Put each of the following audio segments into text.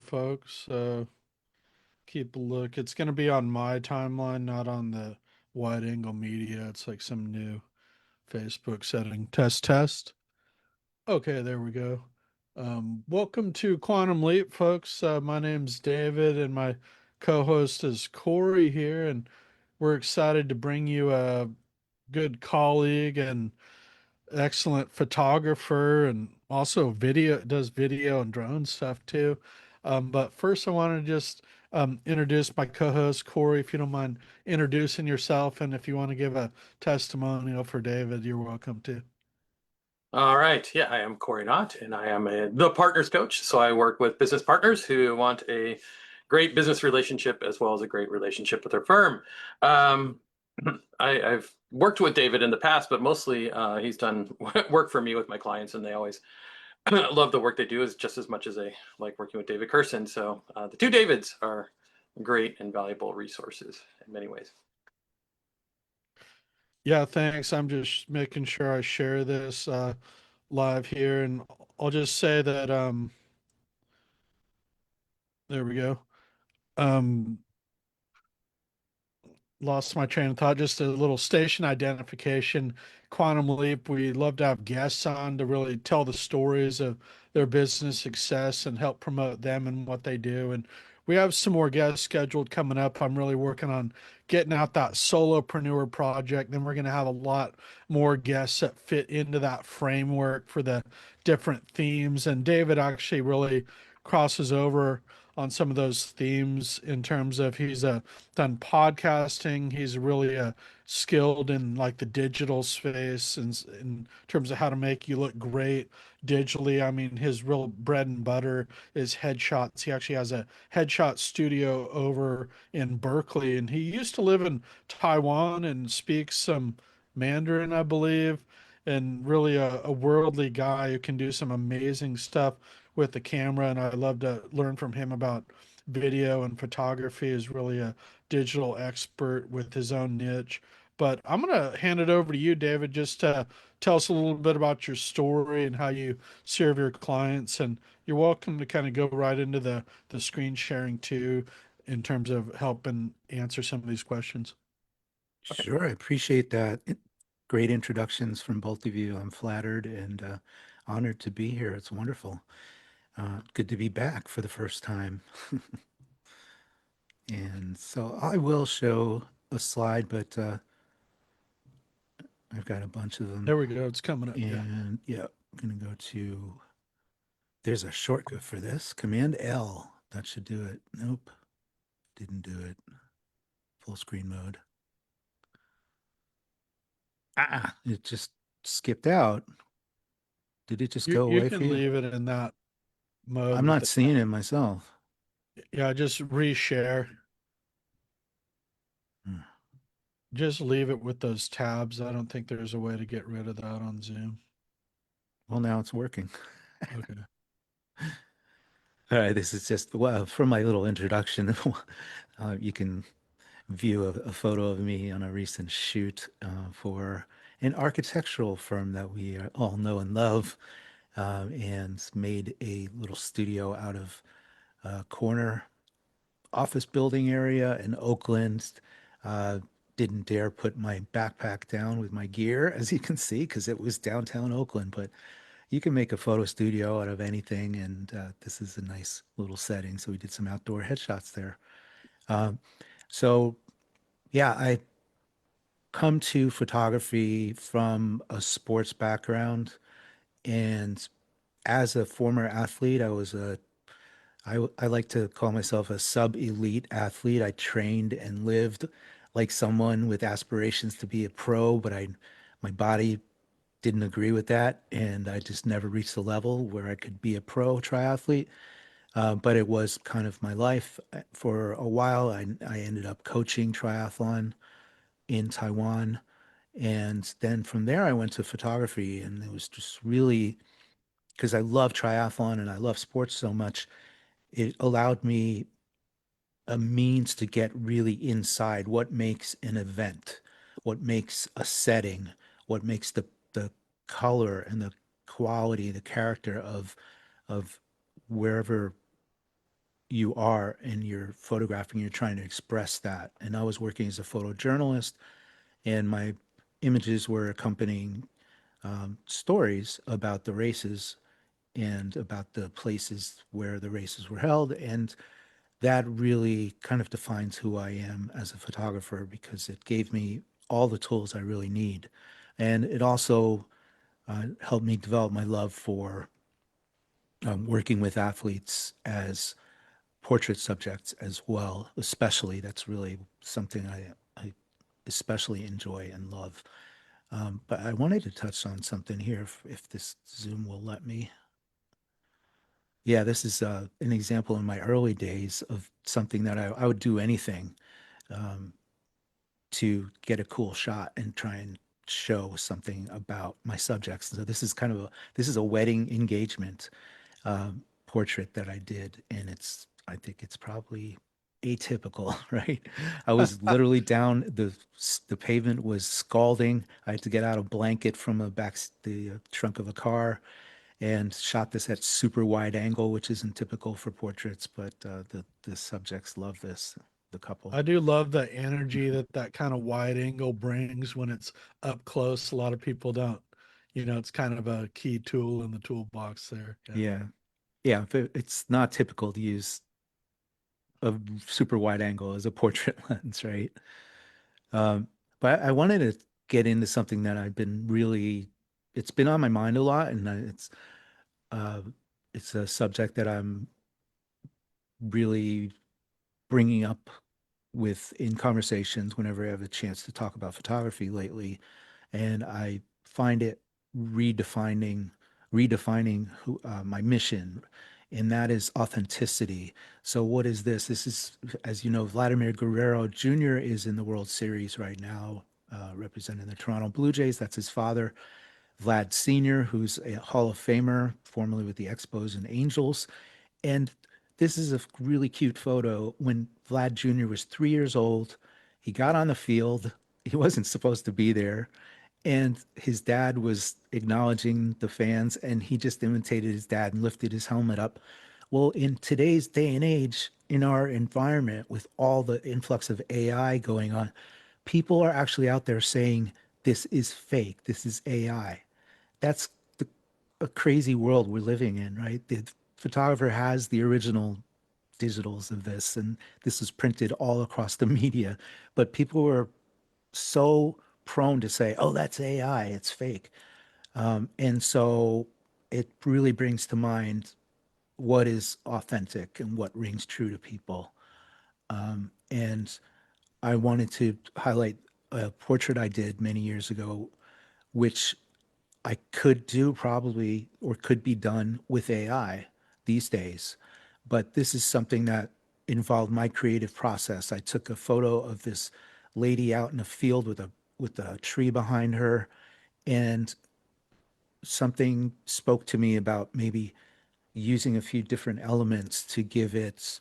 folks. Keep a look. It's going to be on my timeline, not on the wide angle media. It's like some new Facebook setting. Test, test. Okay, there we go. Welcome to Quantum Leap, folks. My name's David, and my co host is Corey here, and we're excited to bring you a good colleague and excellent photographer and also does video and drone stuff too. But first, I want to just introduce my co-host Corey. If you don't mind introducing yourself, and if you want to give a testimonial for David, you're welcome to. All right. Yeah, I am Cory and I, and I am the partners coach. So I work with business partners who want a great business relationship as well as a great relationship with their firm. Um, I've worked with David in the past, but mostly he's done work for me with my clients, and they always love the work they do as just as much as they like working with David Kirsten. So the two Davids are great and valuable resources in many ways. Yeah, thanks. I'm just making sure I share this live here, and I'll just say that there we go. Um, Lost my train of thought. Just a little station identification. Quantum Leap. We love to have guests on to really tell the stories of their business success and help promote them and what they do. And we have some more guests scheduled coming up. I'm really working on getting out that solopreneur project. Then we're going to have a lot more guests that fit into that framework for the different themes. And David actually really crosses over on some of those themes in terms of done podcasting. He's really skilled in like the digital space and in terms of how to make you look great digitally. I mean, his real bread and butter is headshots. He actually has a headshot studio over in Berkeley, and he used to live in Taiwan and speaks some Mandarin, I believe, and really a worldly guy who can do some amazing stuff with the camera. And I love to learn from him about video and photography. Is really a digital expert with his own niche. But I'm going to hand it over to you, David, just to tell us a little bit about your story and how you serve your clients. And you're welcome to kind of go right into the screen sharing too, in terms of helping answer some of these questions. Okay. Sure, I appreciate that. Great introductions from both of you. I'm flattered and honored to be here. It's wonderful. Good to be back for the first time. And so I will show a slide, but I've got a bunch of them. There we go. It's coming up. Yeah. And yeah, I'm going to go to, there's a shortcut for this. Command L. That should do it. Nope, didn't do it. Full screen mode. It just skipped out. Did it just You go you away for can you? leave it in that mode I'm with not the seeing it myself. yeah, just reshare. Hmm. Just leave it with those tabs. I don't think there's a way to get rid of that on Zoom. Well, now it's working. Okay. All right, this is just well from my little introduction. You can view a photo of me on a recent shoot for an architectural firm that we all know and love, and made a little studio out of a corner office building area in Oakland. Uh, didn't dare put my backpack down with my gear, as you can see, because it was downtown Oakland. But you can make a photo studio out of anything, and this is a nice little setting. So we did some outdoor headshots there. Um, so yeah, I come to photography from a sports background, and as a former athlete, I like to call myself a sub-elite athlete. I trained and lived like someone with aspirations to be a pro, but my body didn't agree with that, and I just never reached the level where I could be a pro triathlete. But it was kind of my life for a while. I ended up coaching triathlon in Taiwan, and then from there I went to photography, and it was just really because I love triathlon and I love sports so much. It allowed me a means to get really inside what makes an event, what makes a setting, what makes the color and the quality, the character of wherever you are in your photographing, you're trying to express that. And I was working as a photojournalist, and my images were accompanying stories about the races and about the places where the races were held. And that really kind of defines who I am as a photographer because it gave me all the tools I really need. And it also helped me develop my love for working with athletes as portrait subjects as well. Especially, that's really something I especially enjoy and love. But I wanted to touch on something here, if this Zoom will let me. Yeah, this is an example in my early days of something that I would do anything um, to get a cool shot and try and show something about my subjects. So this is a wedding engagement portrait that I did, and I think it's probably atypical, right? I was literally down the pavement was scalding. I had to get out a blanket from the trunk of a car and shot this at super wide angle, which isn't typical for portraits, but the subjects love this, the couple. I do love the energy that that kind of wide angle brings when it's up close. A lot of people don't, it's kind of a key tool in the toolbox there. Yeah. Yeah. Yeah, it's not typical to use a super wide angle as a portrait lens, right? Um, but I wanted to get into something that it's been on my mind a lot, and uh, it's a subject that I'm really bringing up in conversations whenever I have a chance to talk about photography lately, and I find it redefining my mission, and that is authenticity. So what is this? This is, as you know, Vladimir Guerrero Jr. is in the World Series right now, representing the Toronto Blue Jays. That's his father, Vlad Sr., who's a Hall of Famer, formerly with the Expos and Angels. And this is a really cute photo when Vlad Jr. was 3 years old. He got on the field. He wasn't supposed to be there. And his dad was acknowledging the fans, and he just imitated his dad and lifted his helmet up. Well, in today's day and age, in our environment, with all the influx of AI going on, people are actually out there saying, this is fake, this is AI. That's a crazy world we're living in, right? The photographer has the original digitals of this, and this was printed all across the media. But people were so prone to say, oh, that's AI, it's fake. And so it really brings to mind what is authentic and what rings true to people. And I wanted to highlight a portrait I did many years ago, which I could do probably or could be done with AI these days. But this is something that involved my creative process. I took a photo of this lady out in a field with a tree behind her, and something spoke to me about maybe using a few different elements to give it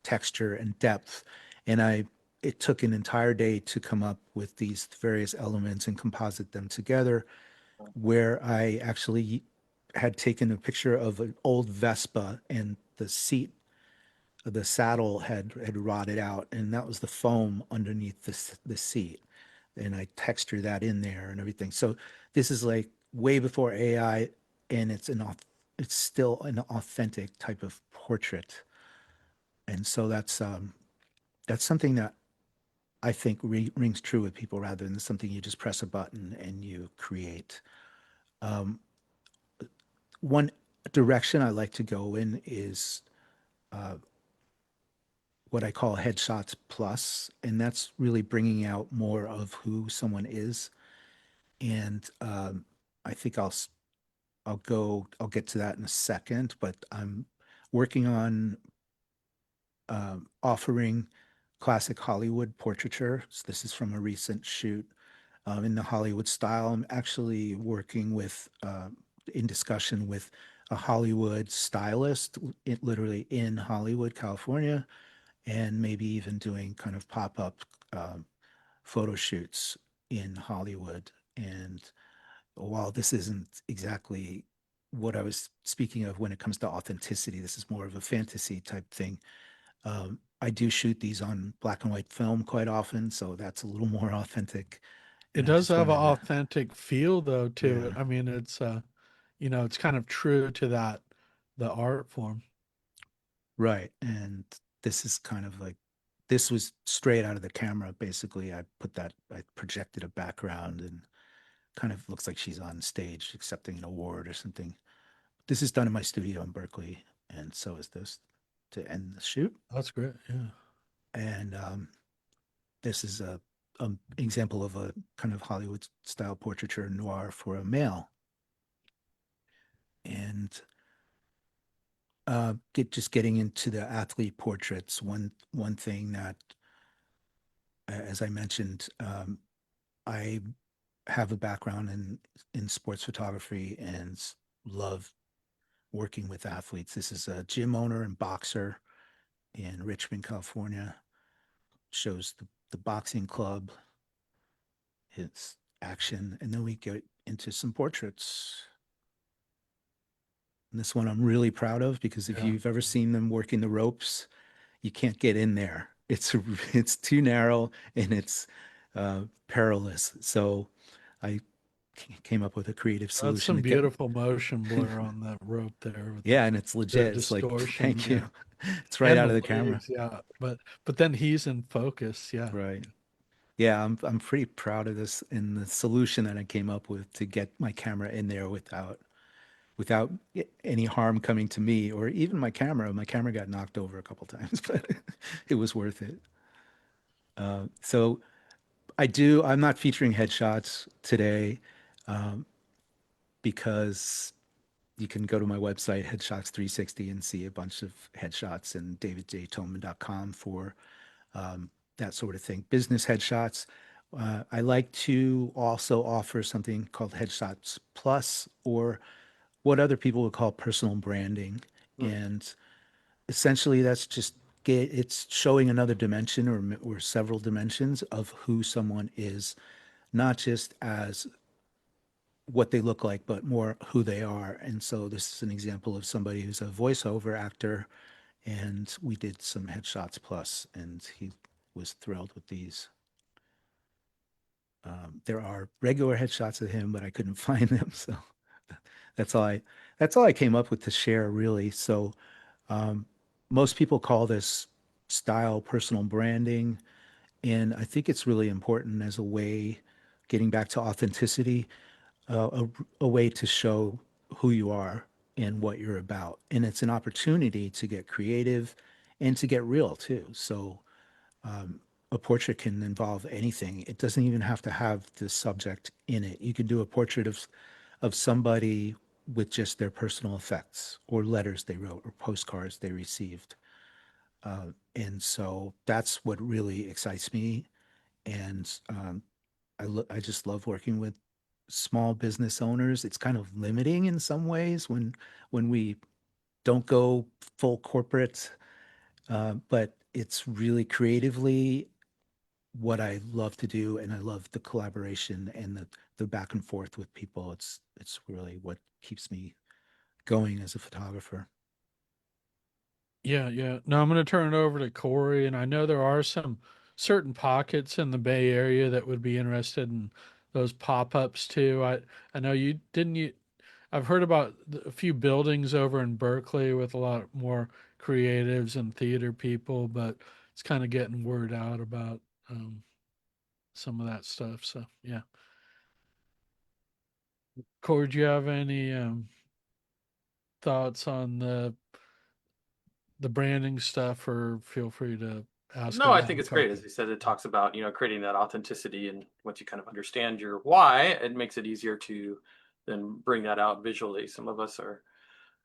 texture and depth. And it took an entire day to come up with these various elements and composite them together, where I actually had taken a picture of an old Vespa, and the saddle had rotted out, and that was the foam underneath the seat. And I textured that in there and everything. So this is like way before AI, and it's still an authentic type of portrait. And so that's something that I think rings true with people rather than something you just press a button and you create. Um, One direction I like to go in is uh, what I call headshots plus, and that's really bringing out more of who someone is. And I think I'll get to that in a second, but I'm working on offering classic Hollywood portraiture. So this is from a recent shoot in the Hollywood style. I'm actually working in discussion with a Hollywood stylist, literally in Hollywood, California, and maybe even doing kind of pop-up um, photo shoots in Hollywood. And while this isn't exactly what I was speaking of when it comes to authenticity. This is more of a fantasy type thing. I do shoot these on black and white film quite often, so that's a little more authentic. It And I does just have an wanted to, authentic feel though to it. yeah, I mean, it's kind of true to the art form. right. And this is kind of like, this was straight out of the camera. Basically, I projected a background and kind of looks like she's on stage accepting an award or something. This is done in my studio in Berkeley, and so is this to end the shoot. That's great. Yeah. And this is a example of a kind of Hollywood style portraiture noir for a male. And just getting into the athlete portraits, one thing that, as I mentioned, I have a background in sports photography and love working with athletes. This is a gym owner and boxer in Richmond, California. Shows the boxing club, his action, and then we get into some portraits. And this one I'm really proud of because if Yeah. you've ever seen them working the ropes, you can't get in there. It's too narrow and it's perilous. So I came up with a creative That's solution some to get. beautiful motion blur on that rope there with Yeah, and it's the legit. It's like, distortion. thank you. Yeah. It's right And out the of the camera. legs. Yeah. But then he's in focus. Yeah. Right. Yeah, I'm pretty proud of this and the solution that I came up with to get my camera in there without any harm coming to me or even my camera. My camera got knocked over a couple times, but it was worth it. So I'm not featuring headshots today because you can go to my website, Headshots 360, and see a bunch of headshots and davidjtoman.com for that sort of thing. Business headshots. I like to also offer something called Headshots Plus, or what other people would call personal branding. Hmm. And essentially, that's just it's showing another dimension or several dimensions of who someone is, not just as what they look like, but more who they are. And so this is an example of somebody who's a voiceover actor, and we did some headshots plus, and he was thrilled with these. There are regular headshots of him, but I couldn't find them, so that's all I that's all I came up with to share, really. So um, most people call this style personal branding, and I think it's really important as a way, getting back to authenticity, a way to show who you are and what you're about. And it's an opportunity to get creative and to get real too. So a portrait can involve anything. It doesn't even have to have the subject in it. You can do a portrait of somebody with just their personal effects or letters they wrote or postcards they received. And so that's what really excites me. And I just love working with small business owners. It's kind of limiting in some ways when we don't go full corporate, but it's really creatively what I love to do, and I love the collaboration and the back and forth with people. It's really what keeps me going as a photographer. Yeah, yeah. No, I'm going to turn it over to Corey, and I know there are some certain pockets in the Bay Area that would be interested in those pop-ups too. I know you didn't you I've heard about a few buildings over in Berkeley with a lot more creatives and theater people, but it's kind of getting word out about um, some of that stuff. So yeah, Corey, do you have any thoughts on the branding stuff, or feel free to ask No, I think another it's great. question. As you said, it talks about, creating that authenticity, and once you kind of understand your why, it makes it easier to then bring that out visually. Some of us are,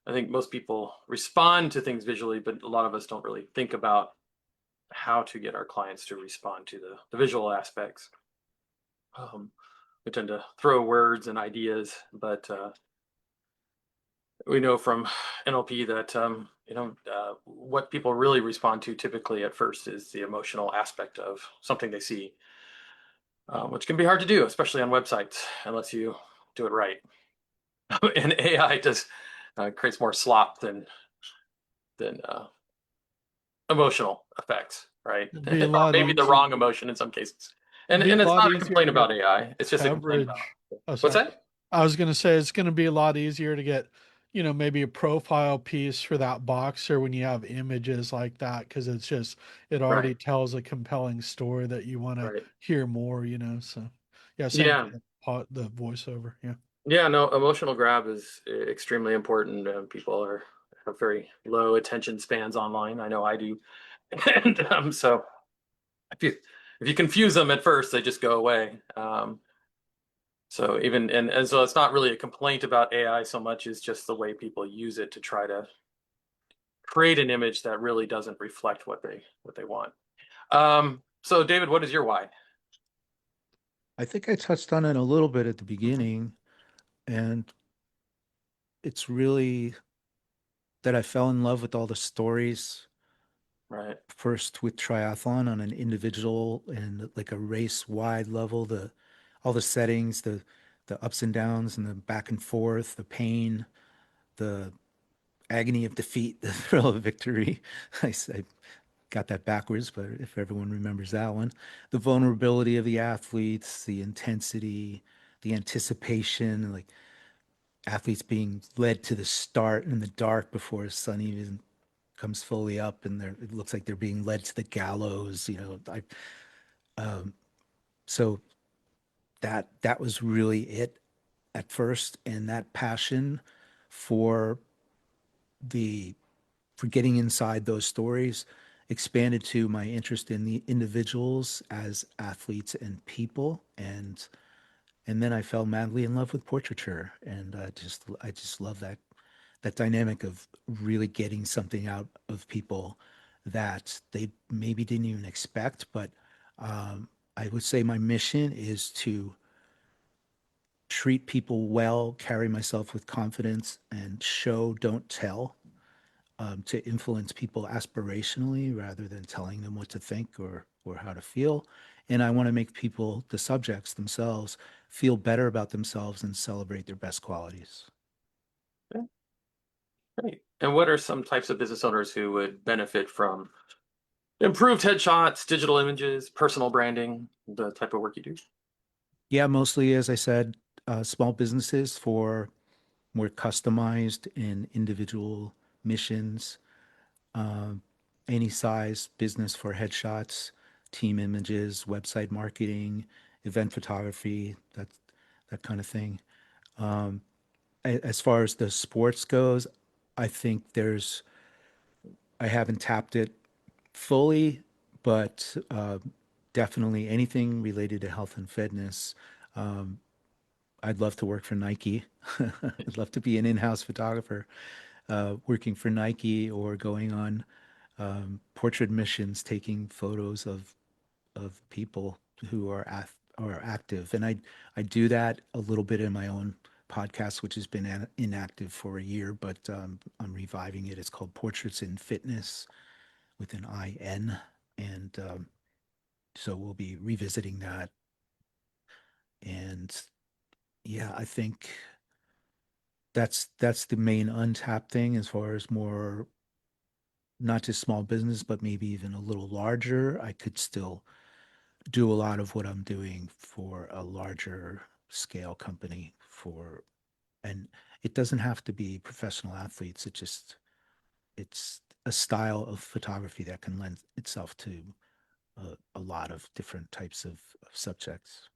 I think most people respond to things visually, but a lot of us don't really think about how to get our clients to respond to the visual aspects. Um, we tend to throw words and ideas, but we know from NLP that what people really respond to typically at first is the emotional aspect of something they see, which can be hard to do, especially on websites, unless you do it right. and AI just creates more slop than emotional effects, right? It'd be a Or lot maybe the easier. wrong emotion in some cases. It'd be a And it's lot not a easier complaint to get about AI. It's just a complaint about coverage. Oh, what's sorry. that? I was going to say it's going to be a lot easier to get, maybe a profile piece for that boxer when you have images like that, because it Right, already tells a compelling story that you want to right. hear more. So, yeah, same Yeah, thing. The voiceover. Yeah. yeah. No, emotional grab is extremely important. People have very low attention spans online. I know I do, and so if you confuse them at first, they just go away. So even and so it's not really a complaint about AI so much as just the way people use it to try to create an image that really doesn't reflect what they want. So David, what is your why? I think I touched on it a little bit at the beginning, and it's really that I fell in love with all the stories Right. first with triathlon on an individual and like a race wide level, the all the settings, the ups and downs and the back and forth, the pain, the agony of defeat, the thrill of victory. I got that backwards, but if everyone remembers that one, the vulnerability of the athletes, the intensity, the anticipation, like athletes being led to the start in the dark before the sun even comes fully up, and it looks like they're being led to the gallows. Um, so that was really it at first, and that passion for the for getting inside those stories expanded to my interest in the individuals as athletes and people, and then I fell madly in love with portraiture, and I just love that dynamic of really getting something out of people that they maybe didn't even expect. But I would say my mission is to treat people well, carry myself with confidence, and show, don't tell, to influence people aspirationally rather than telling them what to think or how to feel. And I want to make people, the subjects themselves, feel better about themselves and celebrate their best qualities. Yeah, great. And what are some types of business owners who would benefit from improved headshots, digital images, personal branding, the type of work you do? Yeah, mostly, as I said, small businesses for more customized and individual missions, um, any size business for headshots, team images, website marketing, event photography, that kind of thing. Um, as far as the sports goes, I think I haven't tapped it fully, but definitely anything related to health and fitness. Um, I'd love to work for Nike. I'd love to be an in-house photographer, working for Nike or going on portrait missions, taking photos of people who are active. And I do that a little bit in my own podcast, which has been inactive for a year, but I'm reviving it. It's called Portraits in Fitness with an IN, and so we'll be revisiting that. And yeah, I think that's the main untapped thing as far as more not just small business, but maybe even a little larger. I could still do a lot of what I'm doing for a larger scale company and it doesn't have to be professional athletes. It's a style of photography that can lend itself to a lot of different types of subjects.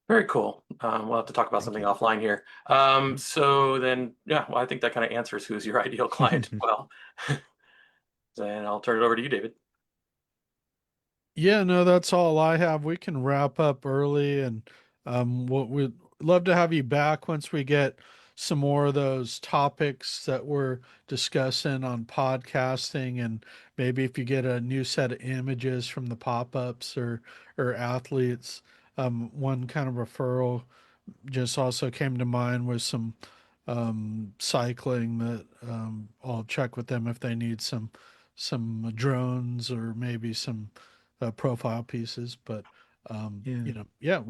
Very cool. We'll have to talk about Thank something you. offline here. So then, yeah, well, I think that kind of answers who's your ideal client. Well, then I'll turn it over to you, David. Yeah, no, that's all I have. We can wrap up early, and what we'd love to have you back once we get some more of those topics that we're discussing on podcasting, and maybe if you get a new set of images from the pop-ups or athletes. One kind of referral just also came to mind with some cycling that I'll check with them if they need some drones or maybe some profile pieces. But Yeah. yeah,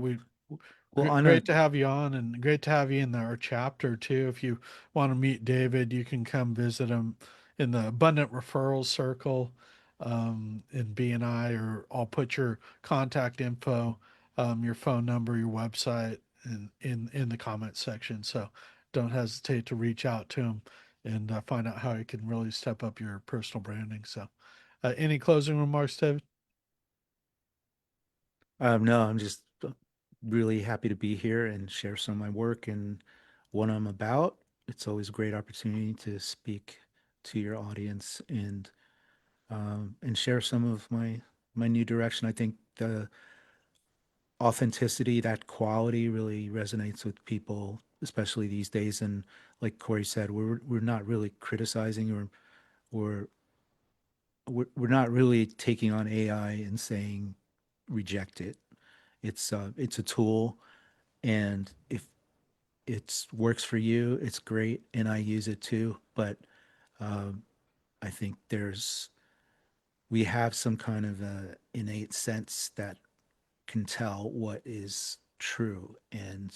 Well, on a Great to have you on, and great to have you in our chapter too. If you want to meet David, you can come visit him in the Abundant Referral Circle in BNI, or I'll put your contact info, your phone number, your website in the comment section. So don't hesitate to reach out to him and find out how you can really step up your personal branding. So, any closing remarks, David? no, I'm just really happy to be here and share some of my work and what I'm about. It's always a great opportunity to speak to your audience and share some of my new direction. I think the authenticity, that quality, really resonates with people, especially these days. And like Cory said, we're not really criticizing or we're not really taking on AI and saying reject it. It's a tool, and if it works for you, it's great, and I use it too. But um, I think we have some kind of a innate sense that can tell what is true, and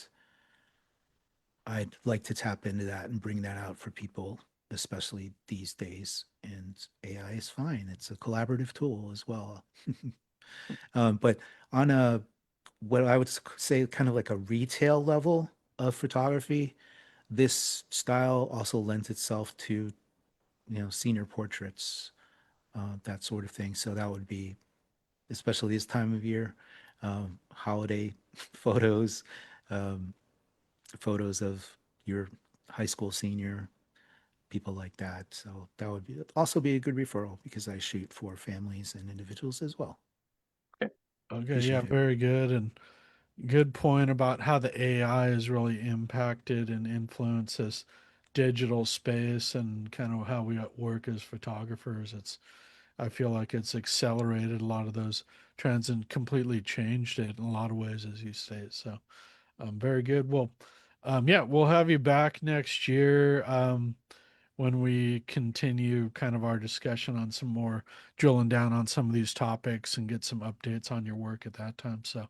I'd like to tap into that and bring that out for people, especially these days. And AI is fine; it's a collaborative tool as well. But on a what I would say kind of like a retail level of photography, this style also lends itself to, senior portraits, that sort of thing. So that would be, especially this time of year, holiday photos, um, photos of your high school senior, people like that. So that would also be a good referral because I shoot for families and individuals as well. Okay. Okay, yeah, Appreciate it. very good. And good point about how the AI has really impacted and influenced this digital space and kind of how we work as photographers. I feel like it's accelerated a lot of those trends and completely changed it in a lot of ways, as you say. So, very good. Well, yeah, we'll have you back next year. When we continue kind of our discussion on some more drilling down on some of these topics and get some updates on your work at that time. So,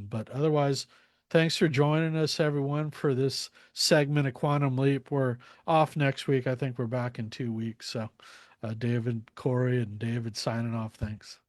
but otherwise, thanks for joining us, everyone, for this segment of Quantum Leap. We're off next week. I think we're back in 2 weeks. So, David, Cory, and David signing off. Thanks.